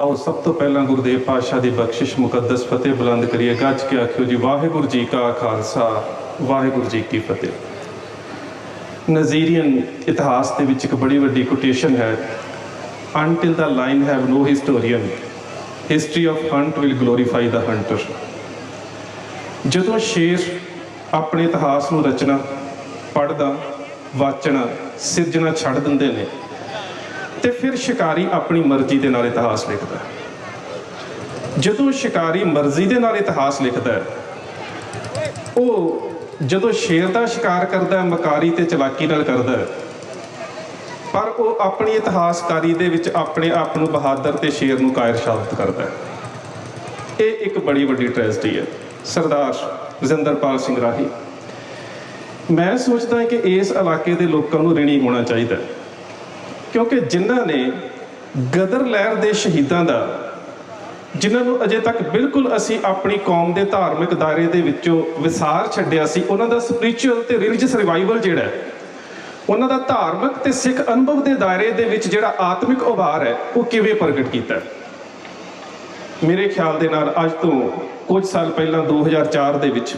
आओ सब तो पहला गुरुदेव पातशाह की बख्शिश मुकद्दस फतेह बुलंद करिए। गज के आखियो जी वाहिगुरू जी का खालसा वाहिगुरू जी की फतेह। नज़ीरियन इतिहास के विच एक बड़ी वड्डी कोटेशन है, until the line have no historian history of hunt will glorify the hunter. जदों शेर अपने इतिहास को रचना पढ़दा वाचना सिरजना छड़ दिंदे ने ते फिर शिकारी अपनी मर्जी के नाल इतिहास लिखता है। जदों शिकारी मर्जी के नाल इतिहास लिखता है, वो जदों शेर का शिकार करता है मकारी ते चलाकी नाल करता है, पर वो अपनी इतिहासकारी दे विच अपने आप को बहादुर ते शेर नूं कायर साबित करता है। ये एक बड़ी वड्डी ट्रैजेडी है। सरदार रजिंदरपाल सिंह राही, मैं सोचता कि इस इलाके के लोगों को ऋणी होना चाहिए, क्योंकि जिन्हों ने गदर लहर के शहीदों का जिन्होंने अजे तक बिल्कुल असी अपनी कौम के धार्मिक दायरे के विचों विसार छड्डिया सी, उन्हों का स्पिरिचुअल तो रिलीजियस रिवाइवल जिहड़ा उन्हों का धार्मिक तो सिख अनुभव के दायरे के विच जिहड़ा आत्मिक उभार है वो किवें प्रगट किया। मेरे ख्याल के नाल अज तो कुछ साल पहला 2004 के विच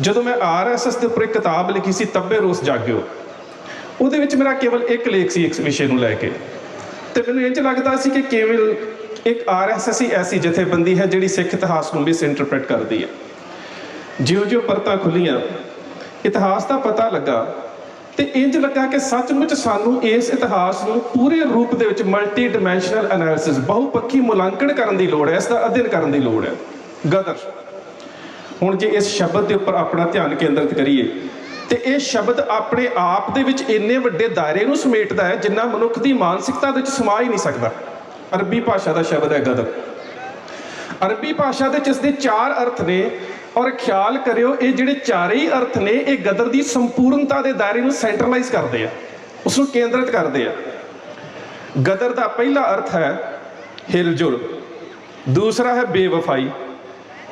जदों मैं RSS के उपर एक किताब लिखी सी तब्बे रोस जाग्यो, ਉਹਦੇ ਵਿੱਚ मेरा केवल एक लेख सी इस विषय को लैके, तो मैंने इंज लगता सी कि केवल एक RSS ही ऐसी जथेबंदी है जिहड़ी सिख इतिहास को मिस इंटरप्रेट करती है। ज्यों ज्यों परतां खुलियां इतिहास का पता लगा तो इंज लगा कि सचमुच सानू इस इतिहास को पूरे रूप दे विच मल्टी डिमैंशनल एनालिसिस बहुपक्षी मुलांकन करने की लोड़ है, इसका अध्ययन करने की लोड़ है। गदर हुण जे इस शब्द के उपर अपना ध्यान केंद्रित करिए तो यह शब्द अपने आप दे विच इन्ने वड्डे दायरे नूं समेटदा है जिन्ना मनुख की मानसिकता दे विच समा ही नहीं सकता। अरबी भाषा का शब्द है गदर। अरबी भाषा दे इसके 4 अर्थ ने, और ख्याल करियो ये जिहड़े चारे ही अर्थ ने ये गदर की संपूर्णता के दायरे नूं सेंट्रलाइज करते हैं, उसनूं केंद्रित करते हैं। गदर का पहला अर्थ है हिलजुल, दूसरा है बेवफाई,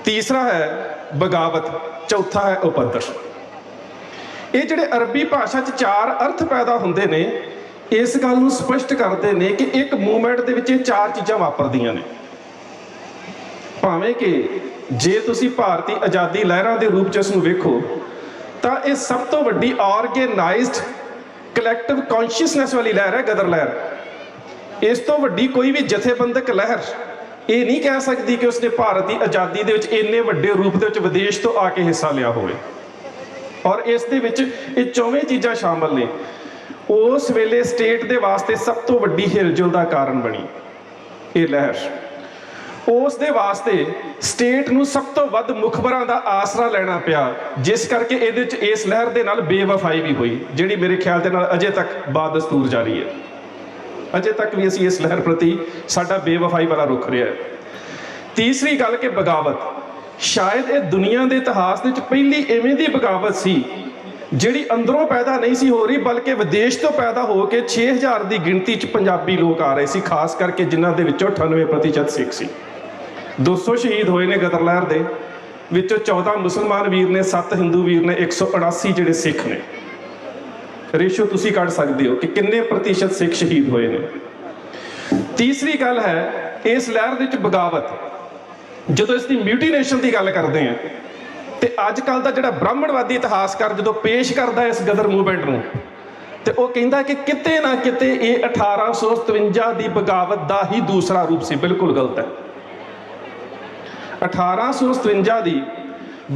तीसरा है बगावत, चौथा है उपद्रव। ये जिहड़े अरबी भाषा 4 अर्थ पैदा होंदे ने इस गल नूं स्पष्ट करते हैं कि एक मूवमेंट दे विच 4 चीज़ां वापरदियां ने। भावें कि जे तुसी भारती आज़ादी लहरां दे रूप च इसनूं वेखो तां ये सब तो वड्डी ऑर्गेनाइज्ड कलैक्टिव कॉन्शियसनैस वाली लहर है गदर लहर। इस तो वड्डी कोई भी जथेबंदक लहर ये नहीं कह सकती कि उसने भारत की आज़ादी दे विच इन्ने वड्डे रूप दे विच विदेश तो आके हिस्सा लिया होवे। और इस दे विच ये 4वें चीज़ां शामिल ने। उस वेले स्टेट के वास्ते सब तो वड्डी हिलजुल का कारण बनी ये लहर। उस दे वास्ते स्टेट नूं सब तो वध मुखबरां दा आसरा लेना पिया, जिस करके इहदे विच इस लहर दे नाल बेवफाई भी हुई, जिहड़ी मेरे ख्याल दे नाल अजे तक बादस्तूर जारी है। अजे तक भी असीं इस लहर प्रति साडा बेवफाई वाला रुख रहा है। तीसरी गल कि बगावत, शायद ये दुनिया के इतिहास में पहली इवें दी बगावत सी जिहड़ी अंदरों पैदा नहीं सी हो रही, बल्कि विदेश तो पैदा हो के 6000 की गिनती पंजाबी लोग आ रहे सी, खास करके जिन्हां दे विचों 98% सिख सी। 200 शहीद होए ने गदर लहर दे विचों 14 मुसलमान वीर ने, 7 हिंदू वीर ने, 179 जिहड़े सिख ने। रेशो तुसीं कढ सकदे हो कि किन्ने प्रतिशत सिख शहीद होए ने। तीसरी गल है इस लहर दे विच बगावत, जो इसकी म्यूटिनेशन की गल करते हैं तो अजकल का जो ब्राह्मणवादी इतिहासकार जो पेश करता है इस गदर मूवमेंट में तो वह कहता कि किते ना किते ये 1857 की बगावत का ही दूसरा रूप से। बिल्कुल गलत है। 1857 की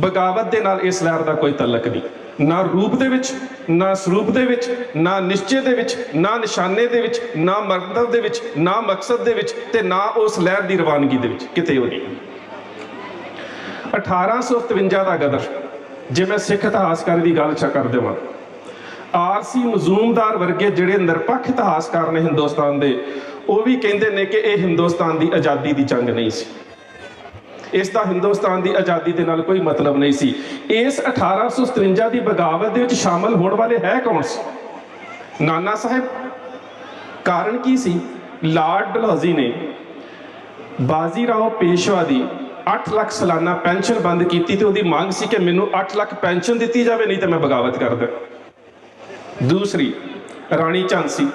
बगावत के नाल इस लहर का कोई तलक नहीं, ना रूप दे विच, ना स्वरूप दे विच, ना निश्चय दे विच, ना निशाने दे विच, ना मकसद दे विच, ना मकसद दे विच, ते ना उस लहर की रवानगी दे विच किते हो नहीं। 1857 का गदर, जे मैं सिख इतिहासकार की गल कर देवां, RC मजूमदार वर्गे जिहड़े निरपक्ष इतिहासकार ने हिंदुस्तान के, वो भी कहते हैं कि यह हिंदुस्तान की आज़ादी की जंग नहीं सी, इसका हिंदुस्तान की आज़ादी के नाल कोई मतलब नहीं सी। इस 1857 की बगावत के शामिल होने वाले है कौन सी? नाना साहब। कारण की सी? लॉर्ड डलहौजी ने बाजीराव पेशवा की 8 लाख सालाना पेंशन बंद की तो उसकी मांग सी कि मैनू 8 लाख पेंशन दी जाए, नहीं तो मैं बगावत कर दूँ। दूसरी राणी झांसी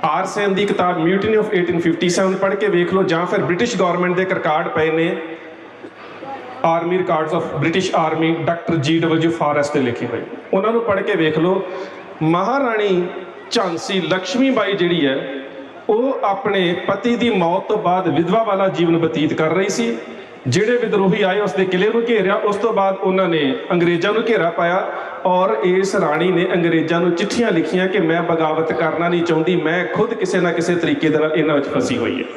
ਆਰ ਸੈਨ ਦੀ ਕਿਤਾਬ ਮਿਊਟਨੀ ਆਫ 1857 ਪੜ੍ਹ ਕੇ ਵੇਖ ਲਓ, ਜਾਂ ਫਿਰ ਬ੍ਰਿਟਿਸ਼ ਗਵਰਨਮੈਂਟ ਦੇ ਰਿਕਾਰਡ ਪਏ ਨੇ, army records of British army, doctor G.W. Forest ਦੇ ਲਿਖੇ ਹੋਏ, ਉਹਨਾਂ ਨੂੰ ਪੜ੍ਹ ਕੇ ਵੇਖ ਲਓ। ਮਹਾਰਾਣੀ ਝਾਂਸੀ ਲక్ష్ਮੀ ਬਾਈ ਜਿਹੜੀ ਹੈ ਉਹ ਆਪਣੇ ਪਤੀ ਦੀ ਮੌਤ ਤੋਂ ਬਾਅਦ ਵਿਧਵਾ ਵਾਲਾ ਜੀਵਨ ਬਤੀਤ ਕਰ ਰਹੀ ਸੀ। ਜਿਹੜੇ ਵਿਦਰੋਹੀ ਆਏ ਉਸ ਦੇ ਕਿਲੇ ਨੂੰ ਘੇਰਿਆ, ਉਸ ਤੋਂ ਬਾਅਦ ਉਹਨਾਂ ਨੇ ਅੰਗਰੇਜ਼ਾਂ ਨੂੰ ਘੇਰਾ ਪਾਇਆ ਔਰ ਇਸ ਰਾਣੀ ਨੇ ਅੰਗਰੇਜ਼ਾਂ ਨੂੰ ਚਿੱਠੀਆਂ ਲਿਖੀਆਂ ਕਿ ਮੈਂ ਬਗਾਵਤ ਕਰਨਾ ਨਹੀਂ ਚਾਹੁੰਦੀ, ਮੈਂ ਖੁਦ ਕਿਸੇ ਨਾ ਕਿਸੇ ਤਰੀਕੇ ਦੇ ਨਾਲ ਇਹਨਾਂ ਵਿੱਚ ਫਸੀ ਹੋਈ ਹੈ।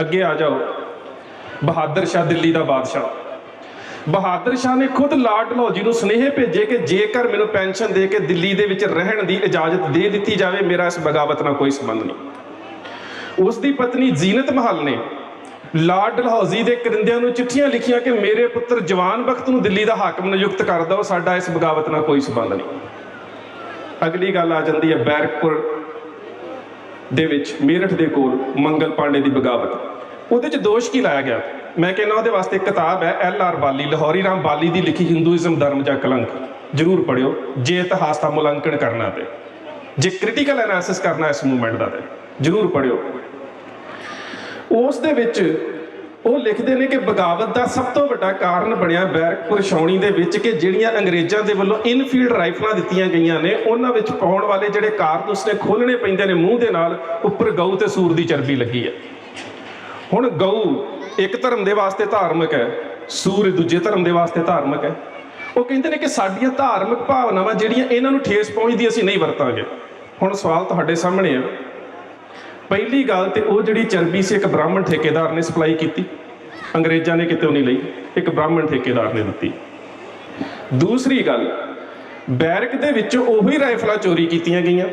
ਅੱਗੇ ਆ ਜਾਓ, ਬਹਾਦਰ ਸ਼ਾਹ ਦਿੱਲੀ ਦਾ ਬਾਦਸ਼ਾਹ। ਬਹਾਦਰ ਸ਼ਾਹ ਨੇ ਖੁਦ ਲਾਰਡ ਡਲਹੌਜ਼ੀ ਨੂੰ ਸੁਨੇਹੇ ਭੇਜੇ ਕਿ ਜੇਕਰ ਮੈਨੂੰ ਪੈਨਸ਼ਨ ਦੇ ਕੇ ਦਿੱਲੀ ਦੇ ਵਿੱਚ ਰਹਿਣ ਦੀ ਇਜਾਜ਼ਤ ਦੇ ਦਿੱਤੀ ਜਾਵੇ, ਮੇਰਾ ਇਸ ਬਗਾਵਤ ਨਾਲ ਕੋਈ ਸੰਬੰਧ ਨਹੀਂ। ਉਸ ਦੀ ਪਤਨੀ ਜ਼ੀਨਤ ਮਹਲ ਨੇ ਲਾਰਡ ਡਲਹੌਜ਼ੀ ਦੇ ਕਰਿੰਦਿਆਂ ਨੂੰ ਚਿੱਠੀਆਂ ਲਿਖੀਆਂ ਕਿ ਮੇਰੇ ਪੁੱਤਰ ਜਵਾਨ ਬਖਤ ਨੂੰ ਦਿੱਲੀ ਦਾ ਹਾਕਮ ਨਿਯੁਕਤ ਕਰ ਦਿਓ, ਸਾਡਾ ਇਸ ਬਗਾਵਤ ਨਾਲ ਕੋਈ ਸੰਬੰਧ ਨਹੀਂ। ਅਗਲੀ ਗੱਲ ਆ ਜਾਂਦੀ ਹੈ ਬੈਰਕਪੁਰ ਦੇ ਵਿੱਚ, ਮੇਰਠ ਦੇ ਕੋਲ ਮੰਗਲ ਪਾਂਡੇ ਦੀ ਬਗਾਵਤ। ਉਹਦੇ 'ਚ ਦੋਸ਼ ਕੀ ਲਾਇਆ ਗਿਆ? ਮੈਂ ਕਹਿੰਦਾ ਉਹਦੇ ਵਾਸਤੇ ਇੱਕ ਕਿਤਾਬ ਹੈ L.R. ਬਾਲੀ, ਲਾਹੌਰੀ ਰਾਮ ਬਾਲੀ ਦੀ ਲਿਖੀ ਹਿੰਦੂਇਜ਼ਮ ਧਰਮ ਜਾਂ ਕਲੰਕ, ਜ਼ਰੂਰ ਪੜ੍ਹਿਓ ਜੇ ਇਤਿਹਾਸ ਦਾ ਮੁਲਾਂਕਣ ਕਰਨਾ ਤੇ ਜੇ ਕ੍ਰਿਟੀਕਲ ਐਨਾਲਿਸਿਸ ਕਰਨਾ ਇਸ ਮੂਵਮੈਂਟ ਦਾ ਤੇ ਜ਼ਰੂਰ ਪੜ੍ਹਿਓ। ਉਸ ਦੇ ਵਿੱਚ ਉਹ ਲਿਖਦੇ ਨੇ ਕਿ ਬਗਾਵਤ ਦਾ ਸਭ ਤੋਂ ਵੱਡਾ ਕਾਰਨ ਬਣਿਆ ਬੈਰਕਪੁਰ ਛਾਉਣੀ ਦੇ ਵਿੱਚ ਕਿ ਜਿਹੜੀਆਂ ਅੰਗਰੇਜ਼ਾਂ ਦੇ ਵੱਲੋਂ ਇਨਫੀਲਡ ਰਾਈਫਲਾਂ ਦਿੱਤੀਆਂ ਗਈਆਂ ਨੇ, ਉਹਨਾਂ ਵਿੱਚ ਪਾਉਣ ਵਾਲੇ ਜਿਹੜੇ ਕਾਰਤੂਸ ਨੇ ਖੋਲ੍ਹਣੇ ਪੈਂਦੇ ਨੇ ਮੂੰਹ ਦੇ ਨਾਲ, ਉੱਪਰ ਗਊ ਤੇ ਸੂਰ ਦੀ ਚਰਬੀ ਲੱਗੀ ਹੈ। ਹੁਣ ਗਊ ਇੱਕ ਧਰਮ ਦੇ ਵਾਸਤੇ ਧਾਰਮਿਕ ਹੈ, ਸੂਰ ਦੂਜੇ ਧਰਮ ਦੇ ਵਾਸਤੇ ਧਾਰਮਿਕ ਹੈ। ਉਹ ਕਹਿੰਦੇ ਨੇ ਕਿ ਸਾਡੀਆਂ ਧਾਰਮਿਕ ਭਾਵਨਾਵਾਂ ਜਿਹੜੀਆਂ ਇਹਨਾਂ ਨੂੰ ਠੇਸ ਪਹੁੰਚਦੀ ਅਸੀਂ ਨਹੀਂ ਵਰਤਾਂਗੇ। ਹੁਣ ਸਵਾਲ ਤੁਹਾਡੇ ਸਾਹਮਣੇ ਆ। ਪਹਿਲੀ ਗੱਲ ਤੇ ਉਹ ਜਿਹੜੀ ਚਰਬੀ ਸੀ ਇੱਕ ਬ੍ਰਾਹਮਣ ਠੇਕੇਦਾਰ ਨੇ ਸਪਲਾਈ ਕੀਤੀ, ਅੰਗਰੇਜ਼ਾਂ ਨੇ ਕਿਤੇ ਨਹੀਂ ਲਈ, ਇੱਕ ਬ੍ਰਾਹਮਣ ਠੇਕੇਦਾਰ ਨੇ ਦਿੱਤੀ। ਦੂਸਰੀ ਗੱਲ, ਬੈਰਕ ਦੇ ਵਿੱਚ ਉਹੀ ਰਾਈਫਲਾਂ ਚੋਰੀ ਕੀਤੀਆਂ ਗਈਆਂ,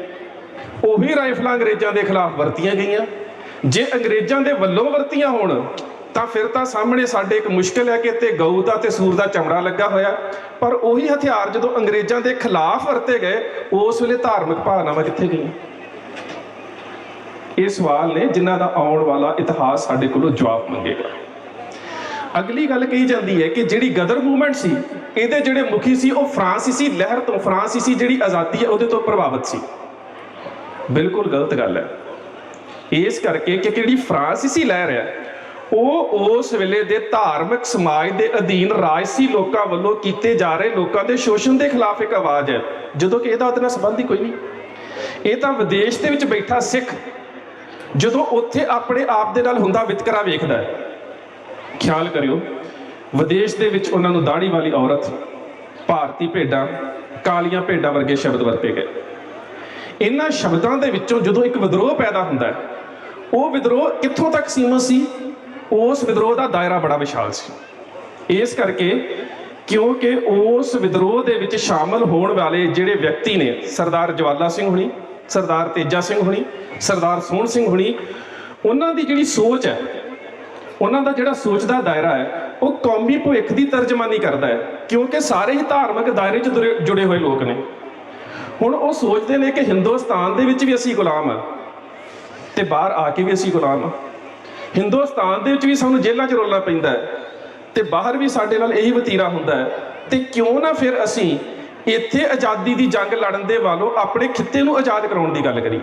ਉਹੀ ਰਾਈਫਲਾਂ ਅੰਗਰੇਜ਼ਾਂ ਦੇ ਖਿਲਾਫ ਵਰਤੀਆਂ ਗਈਆਂ। ਜੇ ਅੰਗਰੇਜ਼ਾਂ ਦੇ ਵੱਲੋਂ ਵਰਤੀਆਂ ਹੋਣ ਤਾਂ ਫਿਰ ਤਾਂ ਸਾਹਮਣੇ ਸਾਡੇ ਇੱਕ ਮੁਸ਼ਕਿਲ ਹੈ ਕਿ ਤੇ ਗਊ ਦਾ ਤੇ ਸੂਰ ਦਾ ਚਮੜਾ ਲੱਗਾ ਹੋਇਆ, ਪਰ ਉਹੀ ਹਥਿਆਰ ਜਦੋਂ ਅੰਗਰੇਜ਼ਾਂ ਦੇ ਖਿਲਾਫ ਵਰਤੇ ਗਏ, ਉਸ ਵੇਲੇ ਧਾਰਮਿਕ ਭਾਵਨਾਵਾਂ ਕਿੱਥੇ ਗਈਆਂ? ਇਹ ਸਵਾਲ ਨੇ ਜਿਨ੍ਹਾਂ ਦਾ ਆਉਣ ਵਾਲਾ ਇਤਿਹਾਸ ਸਾਡੇ ਕੋਲੋਂ ਜਵਾਬ ਮੰਗੇਗਾ। ਅਗਲੀ ਗੱਲ ਕਹੀ ਜਾਂਦੀ ਹੈ ਕਿ ਜਿਹੜੀ ਗਦਰ ਮੂਵਮੈਂਟ ਸੀ, ਇਹਦੇ ਜਿਹੜੇ ਮੁਖੀ ਸੀ ਉਹ ਫਰਾਂਸੀਸੀ ਲਹਿਰ ਤੋਂ, ਫਰਾਂਸੀਸੀ ਜਿਹੜੀ ਆਜ਼ਾਦੀ ਹੈ ਉਹਦੇ ਤੋਂ ਪ੍ਰਭਾਵਿਤ ਸੀ। ਬਿਲਕੁਲ ਗਲਤ ਗੱਲ ਹੈ। ਇਸ ਕਰਕੇ ਕਿ ਜਿਹੜੀ ਫਰਾਂਸੀਸੀ ਲਹਿਰ ਹੈ ਉਹ ਉਸ ਵੇਲੇ ਦੇ ਧਾਰਮਿਕ ਸਮਾਜ ਦੇ ਅਧੀਨ ਰਾਜਸੀ ਲੋਕਾਂ ਵੱਲੋਂ ਕੀਤੇ ਜਾ ਰਹੇ ਲੋਕਾਂ ਦੇ ਸ਼ੋਸ਼ਣ ਦੇ ਖਿਲਾਫ ਇੱਕ ਆਵਾਜ਼ ਹੈ, ਜਦੋਂ ਕਿ ਇਹਦਾ ਉਹਦੇ ਨਾਲ ਸੰਬੰਧ ਹੀ ਕੋਈ ਨਹੀਂ। ਇਹ ਤਾਂ ਵਿਦੇਸ਼ ਦੇ ਵਿੱਚ ਬੈਠਾ ਸਿੱਖ ਜਦੋਂ ਉੱਥੇ ਆਪਣੇ ਆਪ ਦੇ ਨਾਲ ਹੁੰਦਾ ਵਿਤਕਰਾ ਵੇਖਦਾ ਹੈ, ਖਿਆਲ ਕਰਿਓ, ਵਿਦੇਸ਼ ਦੇ ਵਿੱਚ ਉਹਨਾਂ ਨੂੰ ਦਾੜੀ ਵਾਲੀ ਔਰਤ, ਭਾਰਤੀ ਭੇਡਾਂ, ਕਾਲੀਆਂ ਭੇਡਾਂ ਵਰਗੇ ਸ਼ਬਦ ਵਰਤੇ ਗਏ। ਇਹਨਾਂ ਸ਼ਬਦਾਂ ਦੇ ਵਿੱਚੋਂ ਜਦੋਂ ਇੱਕ ਵਿਦਰੋਹ ਪੈਦਾ ਹੁੰਦਾ ਹੈ, ਉਹ ਵਿਦਰੋਹ ਕਿੱਥੋਂ ਤੱਕ ਸੀਮਤ ਸੀ? ਉਸ ਵਿਦਰੋਹ ਦਾ ਦਾਇਰਾ ਬੜਾ ਵਿਸ਼ਾਲ ਸੀ। ਇਸ ਕਰਕੇ ਕਿਉਂਕਿ ਉਸ ਵਿਦਰੋਹ ਦੇ ਵਿੱਚ ਸ਼ਾਮਲ ਹੋਣ ਵਾਲੇ ਜਿਹੜੇ ਵਿਅਕਤੀ ਨੇ, ਸਰਦਾਰ ਜਵਾਲਾ ਸਿੰਘ ਹੁਣੀ, ਸਰਦਾਰ ਤੇਜਾ ਸਿੰਘ ਹੁਣੀ, ਸਰਦਾਰ ਸੋਹਣ ਸਿੰਘ ਹੁਣੀ, ਉਹਨਾਂ ਦੀ ਜਿਹੜੀ ਸੋਚ ਹੈ, ਉਹਨਾਂ ਦਾ ਜਿਹੜਾ ਸੋਚ ਦਾ ਦਾਇਰਾ ਹੈ, ਉਹ ਕੌਮੀ ਭਵਿੱਖ ਦੀ ਤਰਜਮਾਨੀ ਕਰਦਾ ਹੈ, ਕਿਉਂਕਿ ਸਾਰੇ ਹੀ ਧਾਰਮਿਕ ਦਾਇਰੇ 'ਚ ਜੁੜੇ ਹੋਏ ਲੋਕ ਨੇ। ਹੁਣ ਉਹ ਸੋਚਦੇ ਨੇ ਕਿ ਹਿੰਦੁਸਤਾਨ ਦੇ ਵਿੱਚ ਵੀ ਅਸੀਂ ਗੁਲਾਮ ਹਾਂ ਤੇ ਬਾਹਰ ਆ ਕੇ ਵੀ ਅਸੀਂ ਗੁਲਾਮ ਹਾਂ। ਹਿੰਦੁਸਤਾਨ ਦੇ ਵਿੱਚ ਵੀ ਸਾਨੂੰ ਜੇਲ੍ਹਾਂ 'ਚ ਰੋਲਣਾ ਪੈਂਦਾ ਹੈ ਤੇ ਬਾਹਰ ਵੀ ਸਾਡੇ ਨਾਲ ਇਹੀ ਵਤੀਰਾ ਹੁੰਦਾ ਹੈ, ਤੇ ਕਿਉਂ ਨਾ ਫਿਰ ਅਸੀਂ ਇੱਥੇ ਆਜ਼ਾਦੀ ਦੀ ਜੰਗ ਲੜਨ ਦੇ ਵੱਲੋਂ ਆਪਣੇ ਖਿੱਤੇ ਨੂੰ ਆਜ਼ਾਦ ਕਰਾਉਣ ਦੀ ਗੱਲ ਕਰੀਏ।